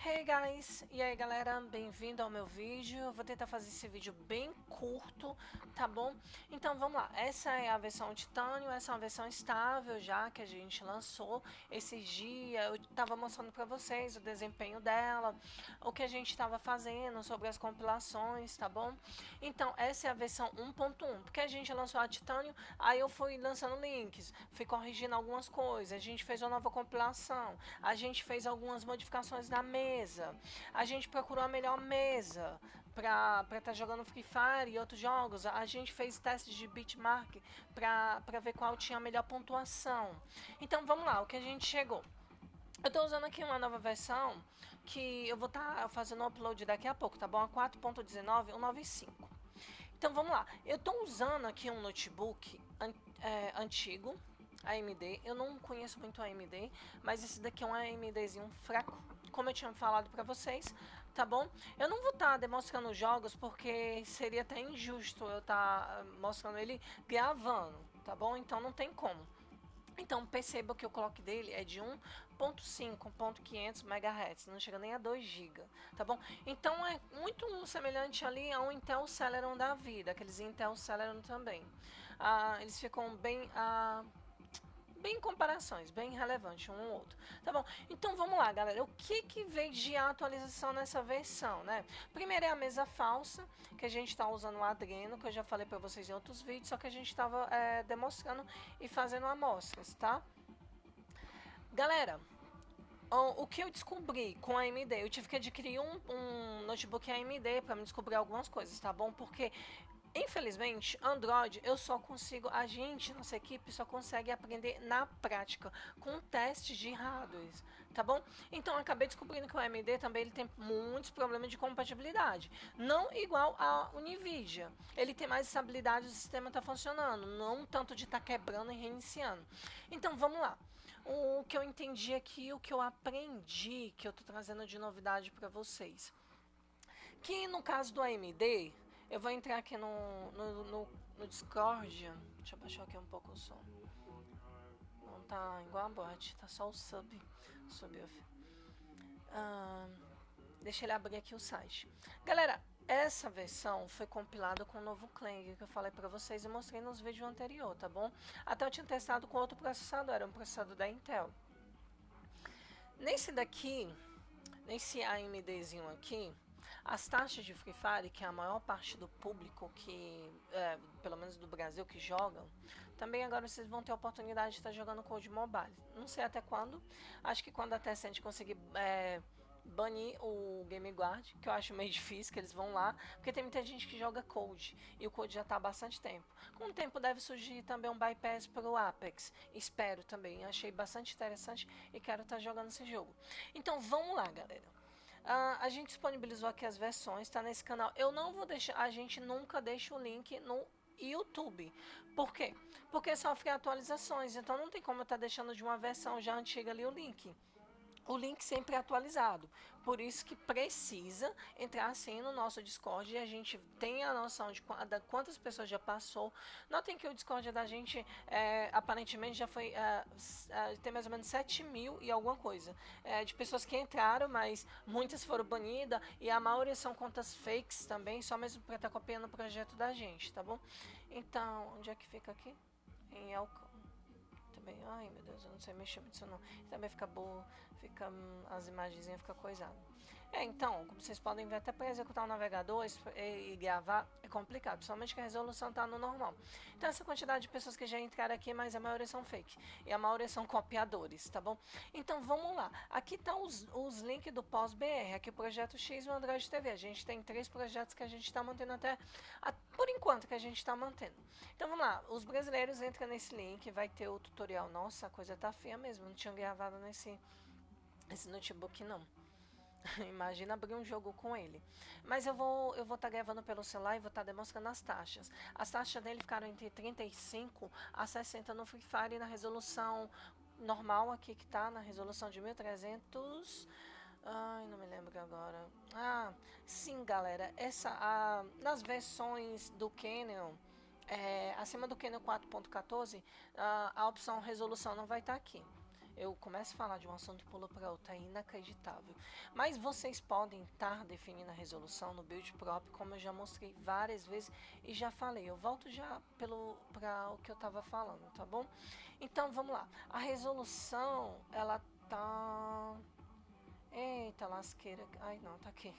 Hey guys, e aí galera, bem-vindo ao meu vídeo. Eu vou tentar fazer esse vídeo bem curto, tá bom? Então vamos lá, essa é a versão titânio, essa é uma versão estável já que a gente lançou esses dias. Eu tava mostrando pra vocês o desempenho dela, o que a gente tava fazendo sobre as compilações, tá bom? Então essa é a versão 1.1, porque a gente lançou a titânio, aí eu fui lançando links, fui corrigindo algumas coisas, a gente fez uma nova compilação, a gente fez algumas modificações na mesa, a gente procurou a melhor mesa para estar jogando Free Fire e outros jogos. A gente fez testes de benchmark para ver qual tinha a melhor pontuação. Então vamos lá, o que a gente chegou. Eu estou usando aqui uma nova versão que eu vou estar fazendo o upload daqui a pouco, tá bom? A 4.19.195. Então vamos lá. Eu estou usando aqui um notebook antigo, AMD. Eu não conheço muito a AMD, mas esse daqui é um AMDzinho fraco, como eu tinha falado para vocês, tá bom? Eu não vou estar demonstrando jogos porque seria até injusto eu estar mostrando ele gravando, tá bom? Então não tem como. Então perceba que o clock dele é de 1.5, 1.500 MHz, não chega nem a 2 GB, tá bom? Então é muito semelhante ali ao Intel Celeron da vida, aqueles Intel Celeron também. Eles ficam bem comparações, bem relevante um ao outro. Tá bom? Então vamos lá, galera. O que veio de atualização nessa versão, né? Primeiro é a mesa falsa, que a gente está usando o Adreno, que eu já falei para vocês em outros vídeos, só que a gente estava demonstrando e fazendo amostras, tá? Galera, o que eu descobri com a AMD, eu tive que adquirir um notebook AMD para me descobrir algumas coisas, tá bom? Porque infelizmente, Android eu só consigo, a gente, nossa equipe só consegue aprender na prática, com testes de hardware, tá bom? Então, eu acabei descobrindo que o AMD também ele tem muitos problemas de compatibilidade, não igual a Nvidia. Ele tem mais estabilidade, o sistema está funcionando, não tanto de estar quebrando e reiniciando. Então, vamos lá. O que eu entendi aqui, o que eu aprendi, que eu estou trazendo de novidade para vocês. Que no caso do AMD, eu vou entrar aqui no Discord. Deixa eu baixar aqui um pouco o som. Não tá igual a bot, tá só o sub off. Deixa ele abrir aqui o site. Galera, essa versão foi compilada com o novo Clang que eu falei pra vocês e mostrei nos vídeos anteriores, tá bom? Até eu tinha testado com outro processador, era um processador da Intel. Nesse daqui, nesse AMDzinho aqui, as taxas de Free Fire, que é a maior parte do público que, pelo menos do Brasil, que jogam, também agora vocês vão ter a oportunidade de estar jogando Code Mobile. Não sei até quando, acho que quando a Tencent conseguir banir o Game Guard, que eu acho meio difícil, que eles vão lá, porque tem muita gente que joga Code, e o Code já está há bastante tempo. Com o tempo deve surgir também um bypass para o Apex, espero também, achei bastante interessante e quero estar jogando esse jogo. Então vamos lá, galera. A gente disponibilizou aqui as versões, tá nesse canal. Eu não vou deixar, a gente nunca deixa o link no YouTube. Por quê? Porque sofre atualizações, então não tem como eu estar deixando de uma versão já antiga ali o link. O link sempre é atualizado, por isso que precisa entrar assim no nosso Discord e a gente tem a noção de quantas pessoas já passou. Notem que o Discord da gente aparentemente já foi tem mais ou menos 7.000 e alguma coisa de pessoas que entraram, mas muitas foram banidas e a maioria são contas fakes também, só mesmo para estar copiando o projeto da gente, tá bom? Então, onde é que fica aqui? Em Elcom. Também, ai meu Deus, eu não sei mexer muito isso não. Também fica boa, fica as imagenzinhas fica coisado. Então, como vocês podem ver, até para executar o navegador e gravar é complicado, principalmente que a resolução está no normal. Então, essa quantidade de pessoas que já entraram aqui, mas a maioria são fake. E a maioria são copiadores, tá bom? Então, vamos lá. Aqui tá os links do pós-BR, aqui o Projeto X e o Android TV. A gente tem 3 projetos que a gente está mantendo por enquanto que a gente está mantendo. Então, vamos lá. Os brasileiros entram nesse link, vai ter o tutorial. Nossa, a coisa tá feia mesmo. Não tinha gravado nesse notebook, não. Imagina abrir um jogo com ele. Mas eu vou estar gravando pelo celular e vou estar demonstrando as taxas. As taxas dele ficaram entre 35 a 60 no Free Fire na resolução normal aqui que tá, na resolução de 1300. Ai, não me lembro agora. Sim, galera. Nas versões do Canyon, acima do Canyon 4.14, a opção resolução não vai estar aqui. Eu começo a falar de um assunto e pulo para outro, é inacreditável. Mas vocês podem estar definindo a resolução no build prop, como eu já mostrei várias vezes e já falei. Eu volto já para o que eu estava falando, tá bom? Então vamos lá. A resolução, ela tá. Eita lasqueira. Ai não, tá aqui.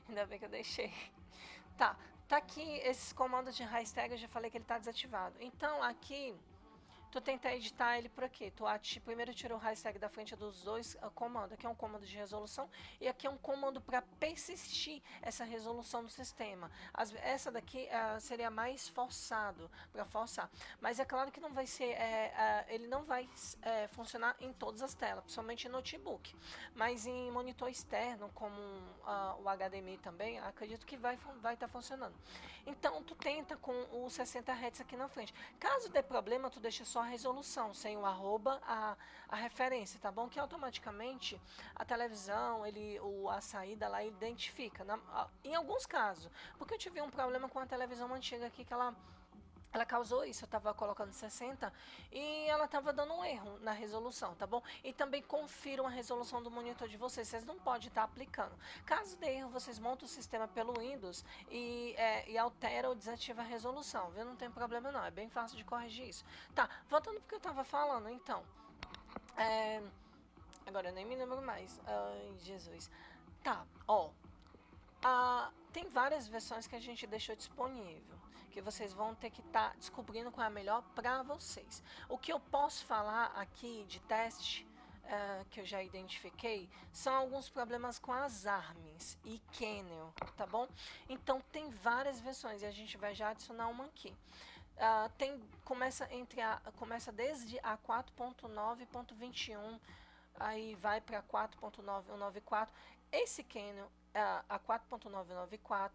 Ainda bem que eu deixei. Tá aqui esses comandos de hashtag, eu já falei que ele tá desativado. Então aqui tu tenta editar ele por aqui. Primeiro tira o hashtag da frente dos dois comandos. Aqui é um comando de resolução e aqui é um comando para persistir essa resolução do sistema. Essa daqui seria mais forçado, para forçar. Mas é claro que não vai ser, ele não vai funcionar em todas as telas, principalmente em notebook. Mas em monitor externo, como o HDMI também, acredito que vai estar funcionando. Então tu tenta com o 60 Hz aqui na frente. Caso dê problema, tu deixa só a resolução, sem o arroba, a referência, tá bom? Que automaticamente a televisão, a saída lá identifica. Em alguns casos, porque eu tive um problema com a televisão antiga aqui que ela causou isso, eu estava colocando 60 e ela estava dando um erro na resolução, tá bom? E também confiram a resolução do monitor de vocês não podem estar aplicando. Caso dê erro, vocês montam o sistema pelo Windows e altera ou desativa a resolução, viu? Não tem problema não, é bem fácil de corrigir isso. Tá, voltando porque eu estava falando, então. Agora eu nem me lembro mais. Ai, Jesus. Tá, ó. Tem várias versões que a gente deixou disponível, que vocês vão ter que estar descobrindo qual é a melhor para vocês. O que eu posso falar aqui de teste, que eu já identifiquei, são alguns problemas com as ARMS e Kernel, tá bom? Então tem várias versões e a gente vai já adicionar uma aqui. Começa desde a 4.9.21, aí vai para 4.9.194. Esse Kernel, a 4.994,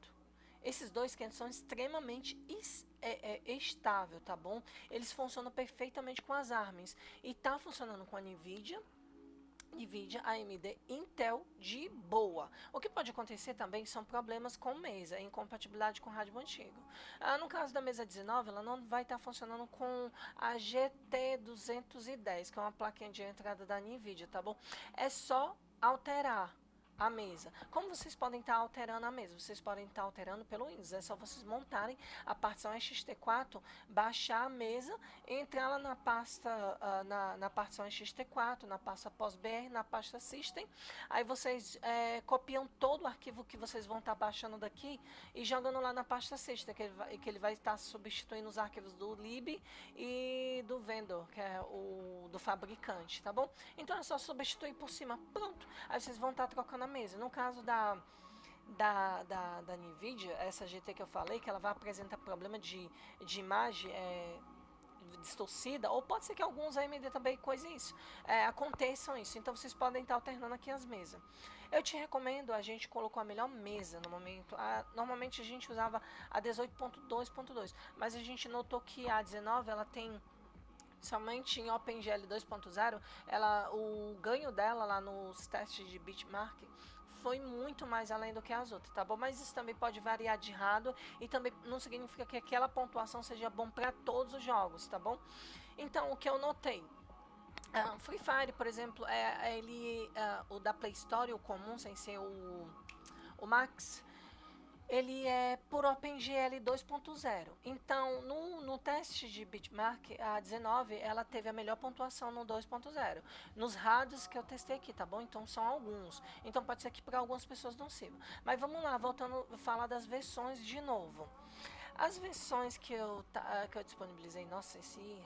esses dois Kernels são extremamente estável, tá bom? Eles funcionam perfeitamente com as ARMs e tá funcionando com a NVIDIA, AMD, Intel de boa. O que pode acontecer também são problemas com mesa, incompatibilidade com rádio antigo. No caso da mesa 19, ela não vai estar funcionando com a GT210, que é uma plaquinha de entrada da NVIDIA, tá bom? É só alterar a mesa. Como vocês podem estar alterando a mesa? Vocês podem estar alterando pelo Windows. É só vocês montarem a partição XT4, baixar a mesa, entrar lá na pasta, na partição XT4, na pasta POS.BR, na pasta System. Aí vocês copiam todo o arquivo que vocês vão estar baixando daqui e jogando lá na pasta System, que ele vai estar substituindo os arquivos do lib e do vendor, que é o do fabricante, tá bom? Então é só substituir por cima. Pronto. Aí vocês vão estar trocando a mesa. No caso da NVIDIA, essa GT que eu falei, que ela vai apresentar problema de imagem distorcida, ou pode ser que alguns AMD também coisem isso, aconteçam isso. Então vocês podem estar alternando aqui as mesas. Eu te recomendo, a gente colocou a melhor mesa no momento. Normalmente a gente usava a 18.2.2, mas a gente notou que a 19 ela tem, somente em OpenGL 2.0, o ganho dela lá nos testes de benchmark foi muito mais além do que as outras, tá bom? Mas isso também pode variar de hardware e também não significa que aquela pontuação seja bom para todos os jogos, tá bom? Então, o que eu notei, Free Fire, por exemplo, o da Play Store, o comum, sem ser o Max, ele é por OpenGL 2.0. Então, no teste de benchmark, a 19, ela teve a melhor pontuação no 2.0. Nos rádios que eu testei aqui, tá bom? Então, são alguns. Então, pode ser que para algumas pessoas não sirva. Mas vamos lá, voltando a falar das versões de novo. As versões que eu disponibilizei, nossa, esse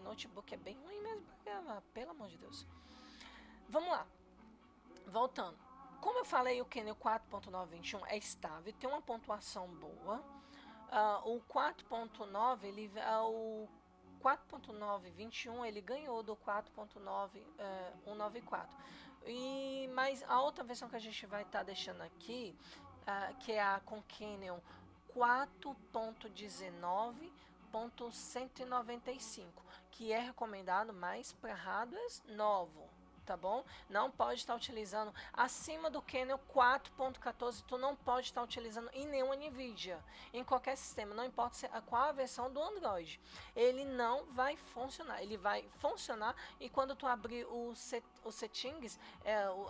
notebook é bem ruim mesmo para gravar, pelo amor de Deus. Vamos lá, voltando. Como eu falei, o Kernel 4.921 é estável, tem uma pontuação boa. O 4.921 ele ganhou do 4.9.194. Mas a outra versão que a gente vai estar deixando aqui, que é a com Kernel 4.19.195, que é recomendado mais para hardwares novos, tá bom? Não pode estar utilizando acima do kernel 4.14, tu não pode estar utilizando em nenhuma NVIDIA, em qualquer sistema, não importa qual a versão do Android. Ele não vai funcionar, ele vai funcionar e quando tu abrir os settings,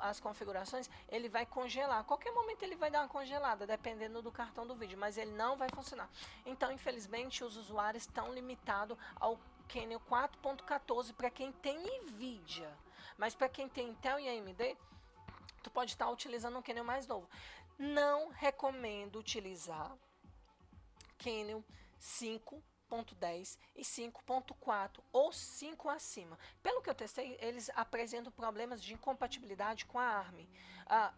as configurações, ele vai congelar. A qualquer momento ele vai dar uma congelada, dependendo do cartão do vídeo, mas ele não vai funcionar. Então, infelizmente, os usuários estão limitados ao kernel 4.14 para quem tem NVIDIA. Mas para quem tem Intel e AMD, tu pode estar utilizando um kernel mais novo. Não recomendo utilizar kernel 5.10 e 5.4 ou 5 acima. Pelo que eu testei, eles apresentam problemas de incompatibilidade com a ARM.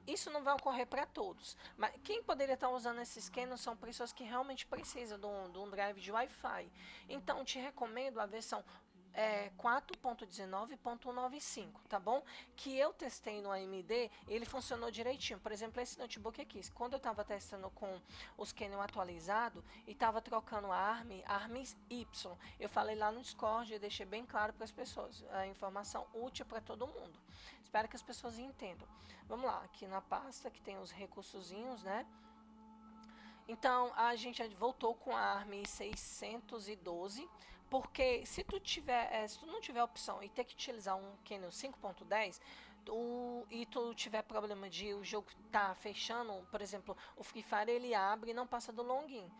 Isso não vai ocorrer para todos, mas quem poderia estar usando esses kernels são pessoas que realmente precisam de um drive de Wi-Fi. Então, te recomendo a versão 4.19.195, tá bom? Que eu testei no AMD, ele funcionou direitinho. Por exemplo, esse notebook aqui, quando eu estava testando com os kernel atualizado e estava trocando a ARM Y, eu falei lá no Discord e deixei bem claro para as pessoas, a informação útil para todo mundo. Espero que as pessoas entendam. Vamos lá, aqui na pasta que tem os recursozinhos, né? Então, a gente voltou com a ARM 612, porque se tu não tiver opção e ter que utilizar um kernel 5.10, e tu tiver problema de o jogo tá fechando, por exemplo, o Free Fire ele abre e não passa do login.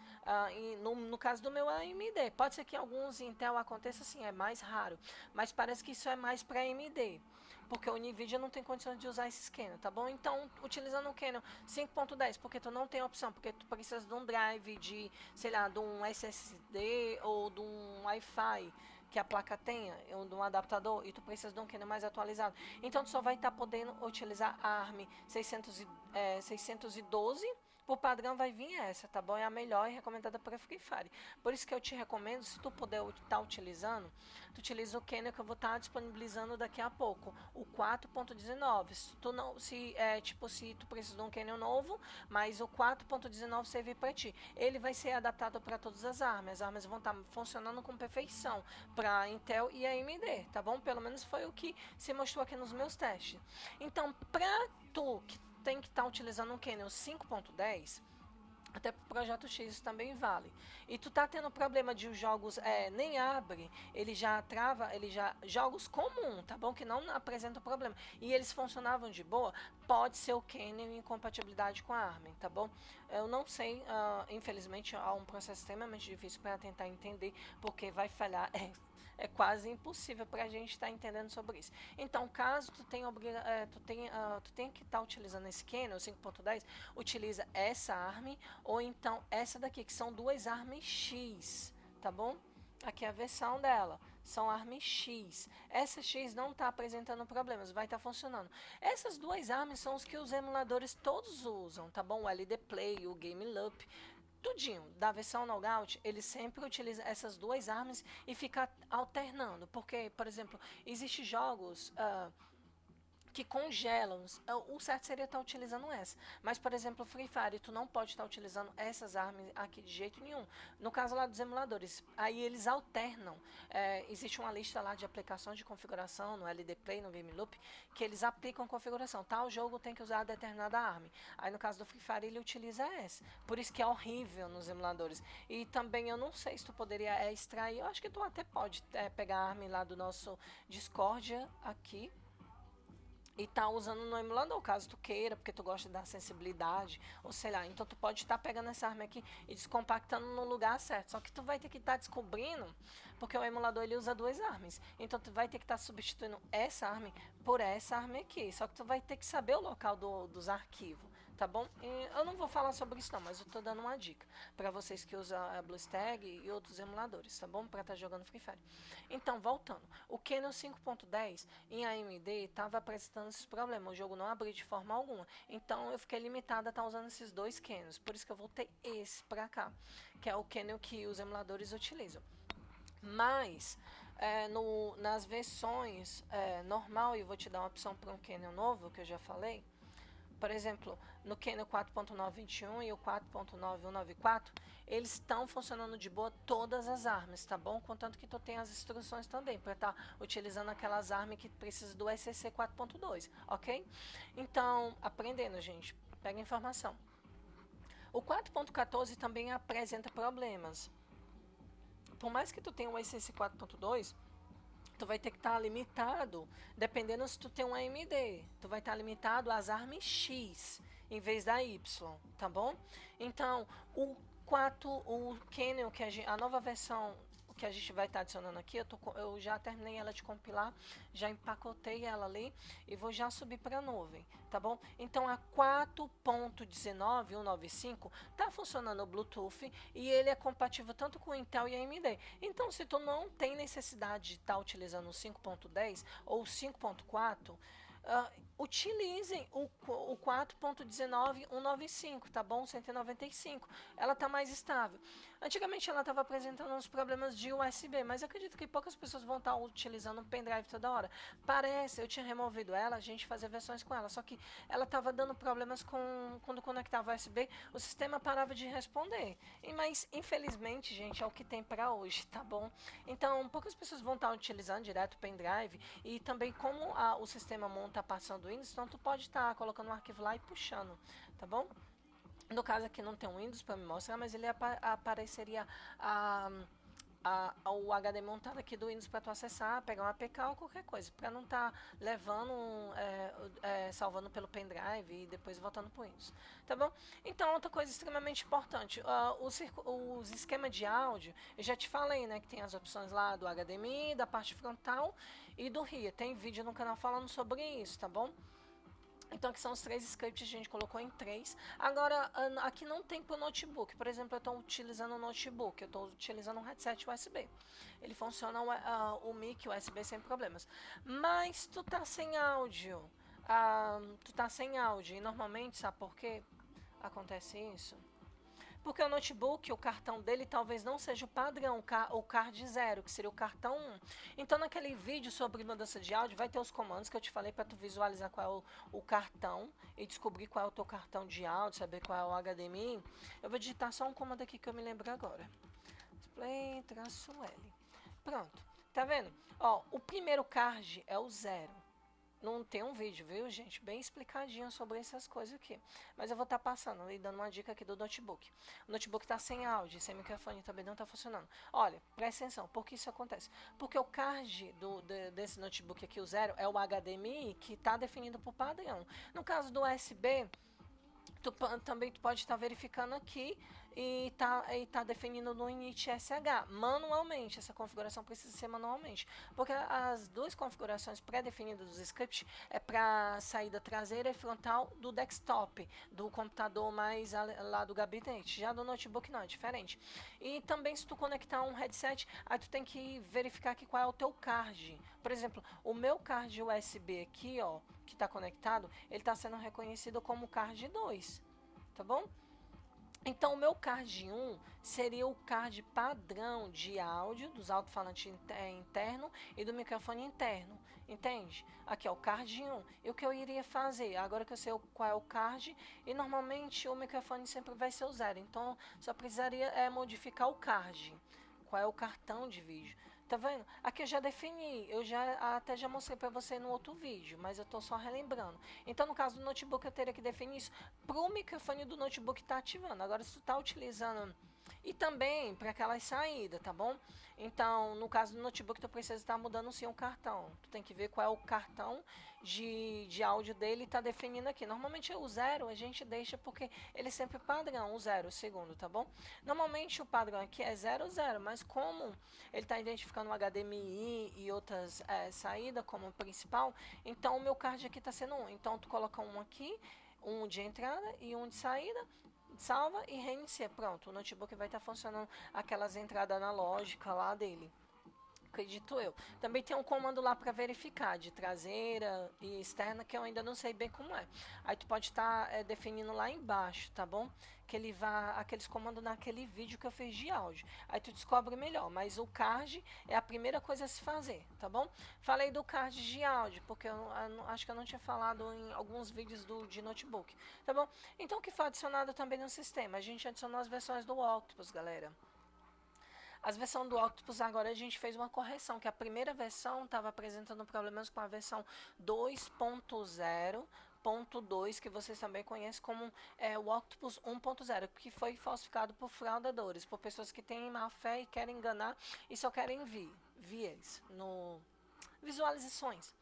E no caso do meu AMD, pode ser que em alguns Intel aconteça assim, é mais raro, mas parece que isso é mais para AMD. Porque o NVIDIA não tem condições de usar esse kernel, tá bom? Então, utilizando o kernel 5.10, porque tu não tem opção, porque tu precisa de um drive de, sei lá, de um SSD ou de um Wi-Fi que a placa tenha, ou de um adaptador, e tu precisa de um kernel mais atualizado. Então, tu só vai estar podendo utilizar a ARM 612, por padrão vai vir essa, tá bom? É a melhor e recomendada para Free Fire. Por isso que eu te recomendo, se tu puder estar utilizando, tu utiliza o kernel que eu vou estar disponibilizando daqui a pouco, o 4.19. Se tu precisa de um kernel novo, mas o 4.19 servir para ti. Ele vai ser adaptado para todas as armas. As armas vão estar funcionando com perfeição para Intel e AMD, tá bom? Pelo menos foi o que se mostrou aqui nos meus testes. Então, para tu que tem que estar utilizando um kernel 5.10, até para o projeto X isso também vale. E tu tá tendo problema de os jogos nem abre, ele já trava, jogos comum, tá bom? Que não apresentam problema. E eles funcionavam de boa, pode ser o kernel em incompatibilidade com a ARM, tá bom? Eu não sei, infelizmente há um processo extremamente difícil para tentar entender, porque vai falhar. É quase impossível para a gente estar entendendo sobre isso. Então, caso tu tenha que estar utilizando esse kernel 5.10, utiliza essa ARM ou então essa daqui, que são duas ARM X, tá bom? Aqui é a versão dela, são ARM X. Essa X não está apresentando problemas, vai estar funcionando. Essas duas ARMs são os que os emuladores todos usam, tá bom? O LD Play, o Game Loop, tudinho, da versão Knogout, ele sempre utiliza essas duas armas e fica alternando, porque, por exemplo, existem jogos que congelam, o certo seria estar utilizando essa, mas, por exemplo, Free Fire, tu não pode estar utilizando essas armas aqui de jeito nenhum, no caso lá dos emuladores, aí eles alternam, existe uma lista lá de aplicações de configuração, no LD Play, no Game Loop, que eles aplicam configuração, tal jogo tem que usar determinada arma, aí no caso do Free Fire ele utiliza essa, por isso que é horrível nos emuladores, e também eu não sei se tu poderia extrair, eu acho que tu até pode pegar a arma lá do nosso Discordia aqui, e tá usando no emulador, caso tu queira, porque tu gosta da sensibilidade, ou sei lá, então tu pode estar pegando essa arma aqui e descompactando no lugar certo, só que tu vai ter que estar descobrindo, porque o emulador ele usa duas armas, então tu vai ter que estar substituindo essa arma por essa arma aqui, só que tu vai ter que saber o local dos arquivos, tá bom? E eu não vou falar sobre isso não, mas eu tô dando uma dica para vocês que usam a BlueStacks e outros emuladores, tá bom? Para estar jogando Free Fire. Então, voltando, o Kernel 5.10 em AMD estava apresentando esses problemas, o jogo não abriu de forma alguma, então eu fiquei limitada a estar usando esses dois kernels, por isso que eu voltei esse para cá, que é o kernel que os emuladores utilizam. Mas nas versões normal, e vou te dar uma opção para um kernel novo, que eu já falei, por exemplo, no Canon 4.921 e o 4.9194, eles estão funcionando de boa todas as armas, tá bom? Contanto que tu tenha as instruções também, para estar utilizando aquelas armas que precisam do SCC 4.2, ok? Então, aprendendo, gente, pega a informação. O 4.14 também apresenta problemas. Por mais que tu tenha um SCC 4.2, tu vai ter que estar limitado, dependendo se tu tem um AMD, tu vai estar limitado às armas X em vez da Y, tá bom? Então, o Canon, a nova versão que a gente vai estar adicionando aqui, eu já terminei ela de compilar, já empacotei ela ali e vou já subir para a nuvem, tá bom? Então a 4.19195 tá funcionando o Bluetooth e ele é compatível tanto com Intel e AMD. Então se tu não tem necessidade de estar utilizando o 5.10 ou 5.4, utilizem o 4.19195, tá bom? 195. Ela tá mais estável. Antigamente ela estava apresentando uns problemas de USB, mas eu acredito que poucas pessoas vão estar utilizando um pendrive toda hora. Parece, eu tinha removido ela, a gente fazia versões com ela, só que ela estava dando problemas quando conectava o USB, o sistema parava de responder. Mas infelizmente, gente, é o que tem para hoje, tá bom? Então, poucas pessoas vão estar utilizando direto o pendrive e também como o sistema monta a partição do Windows, então tu pode estar colocando um arquivo lá e puxando, tá bom? No caso aqui não tem um Windows para me mostrar, mas ele apareceria o HD montado aqui do Windows para tu acessar, pegar um APK ou qualquer coisa, para não estar levando, salvando pelo pendrive e depois voltando para o Windows, tá bom? Então, outra coisa extremamente importante, os esquemas de áudio, eu já te falei, né, que tem as opções lá do HDMI, da parte frontal e do RIA, tem vídeo no canal falando sobre isso, tá bom? Então, aqui são os 3 scripts, a gente colocou em 3. Agora, aqui não tem para o notebook. Por exemplo, eu estou utilizando o notebook, eu estou utilizando um headset USB. Ele funciona o mic USB sem problemas. Mas tu tá sem áudio. E normalmente, sabe por que acontece isso? Porque o notebook, o cartão dele talvez não seja o padrão, o card 0, que seria o cartão 1. Então, naquele vídeo sobre mudança de áudio, vai ter os comandos que eu te falei para tu visualizar qual é o cartão e descobrir qual é o teu cartão de áudio, saber qual é o HDMI. Eu vou digitar só um comando aqui que eu me lembro agora. Display-L. Pronto. Tá vendo? Ó, o primeiro card é o 0. Não tem um vídeo, viu, gente? Bem explicadinho sobre essas coisas aqui. Mas eu vou estar passando e dando uma dica aqui do notebook. O notebook está sem áudio, sem microfone também não está funcionando. Olha, presta atenção, por que isso acontece? Porque o card desse notebook aqui, o 0, é o HDMI que está definido por padrão. No caso do USB, também tu pode estar verificando aqui e tá definindo no init SH manualmente. Essa configuração precisa ser manualmente, porque as duas configurações pré-definidas dos scripts é para saída traseira e frontal do desktop, do computador mais lá do gabinete. Já do notebook não, é diferente. E também se tu conectar um headset, aí tu tem que verificar aqui qual é o teu card. Por exemplo, o meu card USB aqui, ó, que está conectado, ele está sendo reconhecido como card 2, tá bom? Então, o meu card 1 seria o card padrão de áudio dos alto-falantes interno e do microfone interno, entende? Aqui é o card 1. E o que eu iria fazer? Agora que eu sei qual é o card, e normalmente o microfone sempre vai ser o 0, então só precisaria modificar o card. Qual é o cartão de vídeo? Tá vendo? Aqui eu já defini, eu até já mostrei para você no outro vídeo, mas eu tô só relembrando. Então, no caso do notebook, eu teria que definir isso pro microfone do notebook estar ativando. Agora, se tu tá utilizando... E também para aquelas saídas, tá bom? Então, no caso do notebook, tu precisa estar mudando sim o cartão. Tu tem que ver qual é o cartão de áudio dele e tá definindo aqui. Normalmente o 0 a gente deixa porque ele é sempre padrão, o 0, o segundo, tá bom? Normalmente o padrão aqui é 0, 0, mas como ele está identificando o HDMI e outras saídas como principal, então o meu card aqui está sendo 1. Então tu coloca um aqui, um de entrada e um de saída, salva e reinicia. Pronto, o notebook vai estar funcionando aquelas entradas analógicas lá dele. acredito eu. Também tem um comando lá para verificar de traseira e externa que eu ainda não sei bem como é. Aí tu pode estar definindo lá embaixo, tá bom? Que ele vá aqueles comandos naquele vídeo que eu fiz de áudio. Aí tu descobre melhor, mas o card é a primeira coisa a se fazer, tá bom? Falei do card de áudio, porque acho que eu não tinha falado em alguns vídeos de notebook, tá bom? Então o que foi adicionado também no sistema? A gente adicionou as versões do Octopus, galera. As versões do Octopus agora a gente fez uma correção, que a primeira versão estava apresentando problemas com a versão 2.0.2, que vocês também conhecem como o Octopus 1.0, que foi falsificado por fraudadores, por pessoas que têm má fé e querem enganar e só querem vias no visualizações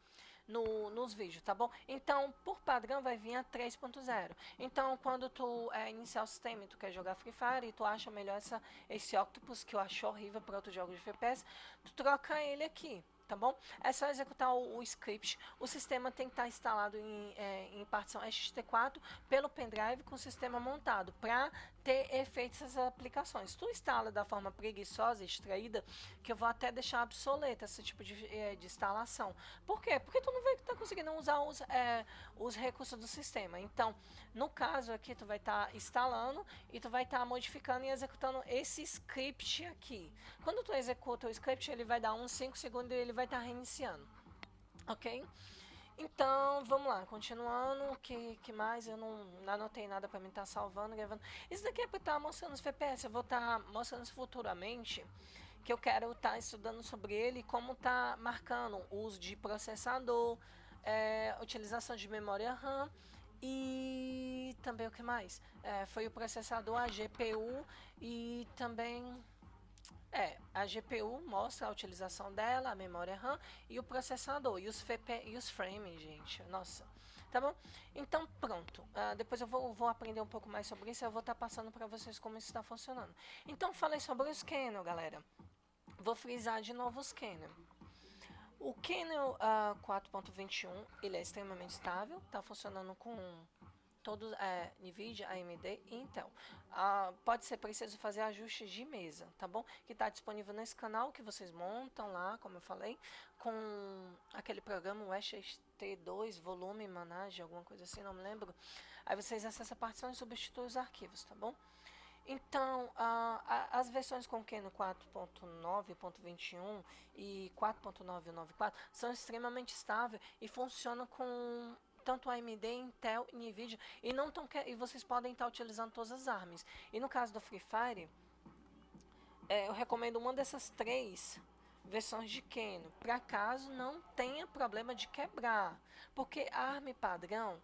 nos vídeos, tá bom? Então, por padrão, vai vir a 3.0. Então, quando tu iniciar o sistema e tu quer jogar Free Fire e tu acha melhor esse Octopus, que eu acho horrível para outros jogos de FPS, tu troca ele aqui, tá bom? É só executar o script. O sistema tem que estar instalado em partição ST4 pelo pendrive com o sistema montado para ter efeitos essas aplicações. Tu instala da forma preguiçosa, extraída, que eu vou até deixar obsoleta esse tipo de instalação. Por quê? Porque tu não vai estar conseguindo usar os recursos do sistema. Então, no caso aqui, tu vai estar instalando e tu vai estar modificando e executando esse script aqui. Quando tu executa o script, ele vai dar uns 5 segundos e ele vai estar reiniciando. Ok? Então, vamos lá, continuando, o que mais? Eu não anotei nada para mim estar salvando, gravando. Isso daqui é para estar mostrando os FPS, eu vou estar mostrando futuramente, que eu quero estar estudando sobre ele, como tá marcando o uso de processador, utilização de memória RAM, e também o que mais? Foi o processador, a GPU e também... a GPU mostra a utilização dela, a memória RAM e o processador e os frames, gente. Nossa, tá bom? Então, pronto. Depois eu vou aprender um pouco mais sobre isso. Eu vou estar passando para vocês como isso está funcionando. Então, falei sobre o scanner, galera. Vou frisar de novo o scanner. O Canon 4.21 ele é extremamente estável, está funcionando com todos NVIDIA, AMD e Intel. Pode ser preciso fazer ajustes de mesa, tá bom? Que está disponível nesse canal que vocês montam lá, como eu falei, com aquele programa, o ST2 Volume Manage, alguma coisa assim, não me lembro. Aí vocês acessam a partição e substituem os arquivos, tá bom? Então, as versões com Canon 4.9.21 e 4.994 são extremamente estáveis e funcionam com tanto AMD, Intel e NVIDIA, e vocês podem estar utilizando todas as armas. E no caso do Free Fire, eu recomendo uma dessas 3 versões de Canon, para caso não tenha problema de quebrar, porque a arma padrão,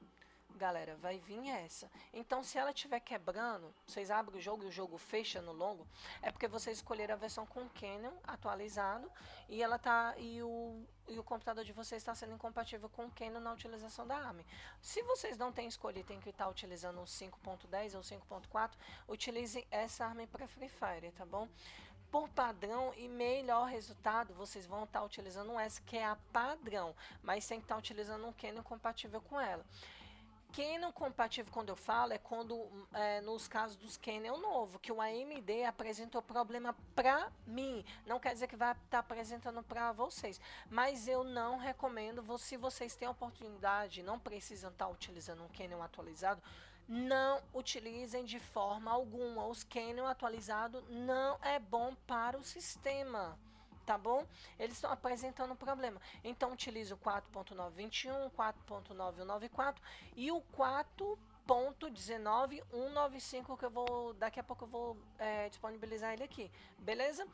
galera, vai vir essa. Então, se ela estiver quebrando, vocês abrem o jogo e o jogo fecha no longo, é porque vocês escolheram a versão com Canon atualizado e o computador de vocês está sendo incompatível com o Canon na utilização da ARM. Se vocês não têm escolha e têm que estar utilizando o 5.10 ou 5.4, utilizem essa ARM para Free Fire, tá bom? Por padrão e melhor resultado, vocês vão estar utilizando um S que é a padrão, mas tem que estar utilizando um Canon compatível com ela. Canon compatível, quando eu falo, é quando nos casos dos Canon novo, que o AMD apresentou problema para mim. Não quer dizer que vai estar apresentando para vocês. Mas eu não recomendo, se vocês têm a oportunidade, não precisam estar utilizando um Canon atualizado, não utilizem de forma alguma. Os Canon atualizados não é bom para o sistema. Tá bom? Eles estão apresentando um problema. Então, utilize o 4.921, 4.9194 e o 4.19195, que daqui a pouco eu vou disponibilizar ele aqui. Beleza?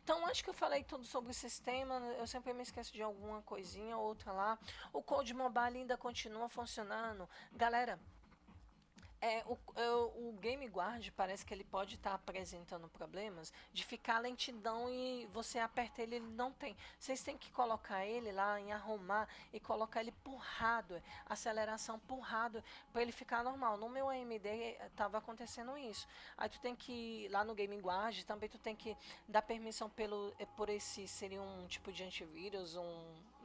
Então, acho que eu falei tudo sobre o sistema. Eu sempre me esqueço de alguma coisinha ou outra lá. O Code Mobile ainda continua funcionando. Galera, o Game Guard parece que ele pode estar apresentando problemas de ficar lentidão e você aperta ele não tem. Vocês têm que colocar ele lá em arrumar e colocar ele por hardware, aceleração por hardware, para ele ficar normal. No meu AMD estava acontecendo isso. Aí tu tem que, lá no Game Guard, também tu tem que dar permissão por esse, seria um tipo de antivírus,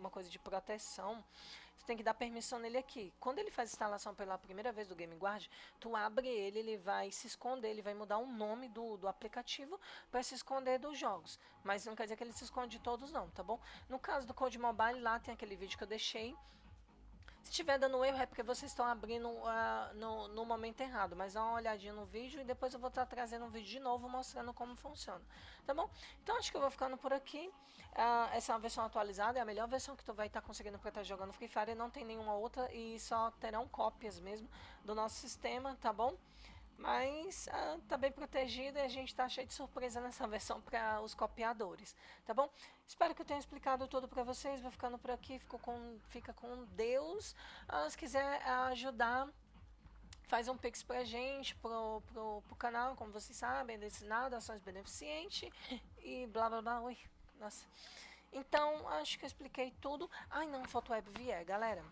uma coisa de proteção, você tem que dar permissão nele aqui. Quando ele faz instalação pela primeira vez do GameGuard, tu abre ele, ele vai se esconder, ele vai mudar o nome do aplicativo para se esconder dos jogos. Mas não quer dizer que ele se esconde de todos não, tá bom? No caso do Code Mobile, lá tem aquele vídeo que eu deixei. Se estiver dando erro é porque vocês estão abrindo no momento errado, mas dá uma olhadinha no vídeo e depois eu vou estar trazendo um vídeo de novo mostrando como funciona, tá bom? Então acho que eu vou ficando por aqui. Essa é uma versão atualizada, é a melhor versão que tu vai estar conseguindo para estar jogando Free Fire, não tem nenhuma outra e só terão cópias mesmo do nosso sistema, tá bom? Mas tá bem protegida e a gente tá cheio de surpresa nessa versão para os copiadores, tá bom? Espero que eu tenha explicado tudo para vocês. Vou ficando por aqui, fica com Deus. Se quiser ajudar, faz um pix pra gente, pro canal, como vocês sabem, destinado a ações beneficentes e blá blá blá. Ui, nossa. Então, acho que eu expliquei tudo. Ai, não, falta o WebVR, galera.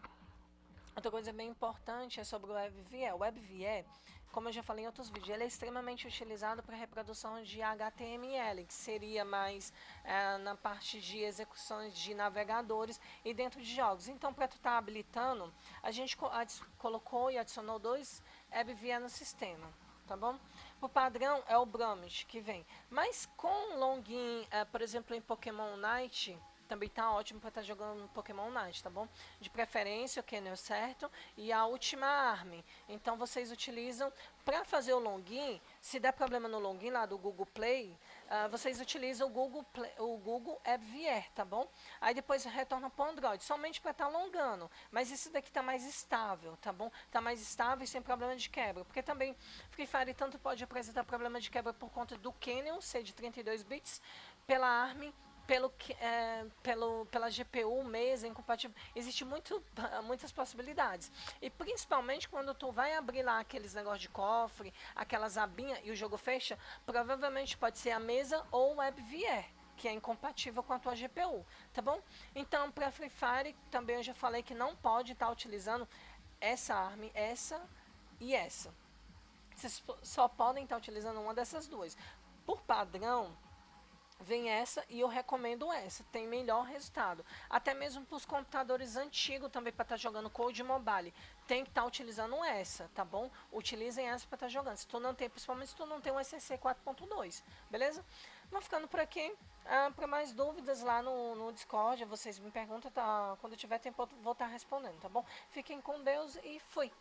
Outra coisa bem importante é sobre o WebVR. O WebVR, como eu já falei em outros vídeos, ele é extremamente utilizado para reprodução de HTML, que seria mais na parte de execuções de navegadores e dentro de jogos. Então, para tu estar habilitando, a gente colocou e adicionou 2 WebVR no sistema, tá bom? O padrão é o Bromit que vem, mas com login, por exemplo, em Pokémon Night, também tá ótimo para estar jogando Pokémon Night, tá bom? De preferência o Kennel certo e a última arma. Então vocês utilizam para fazer o login. Se der problema no login lá do Google Play, vocês utilizam o Google App VR, tá bom? Aí depois retorna para o Android, somente para estar longando. Mas esse daqui tá mais estável, tá bom? Tá mais estável e sem problema de quebra. Porque também Free Fire tanto pode apresentar problema de quebra por conta do Kennel ser de 32 bits, pela ARM, pela GPU, mesa, incompatível. Existe muitas possibilidades. E principalmente quando tu vai abrir lá aqueles negócios de cofre, aquelas abinhas e o jogo fecha, provavelmente pode ser a mesa ou o WebVR, que é incompatível com a tua GPU, tá bom? Então, para Free Fire, também eu já falei que não pode estar utilizando essa ARM, essa e essa. Vocês só podem estar utilizando uma dessas duas. Por padrão, vem essa e eu recomendo essa, tem melhor resultado. Até mesmo para os computadores antigos também para estar jogando Code Mobile, tem que estar utilizando essa, tá bom? Utilizem essa para estar jogando. Se tu não tem, principalmente se tu não tem um SCC 4.2, beleza? Vou ficando por aqui. Para mais dúvidas lá no Discord, vocês me perguntam, tá? Quando eu tiver tempo eu vou estar respondendo, tá bom? Fiquem com Deus e fui!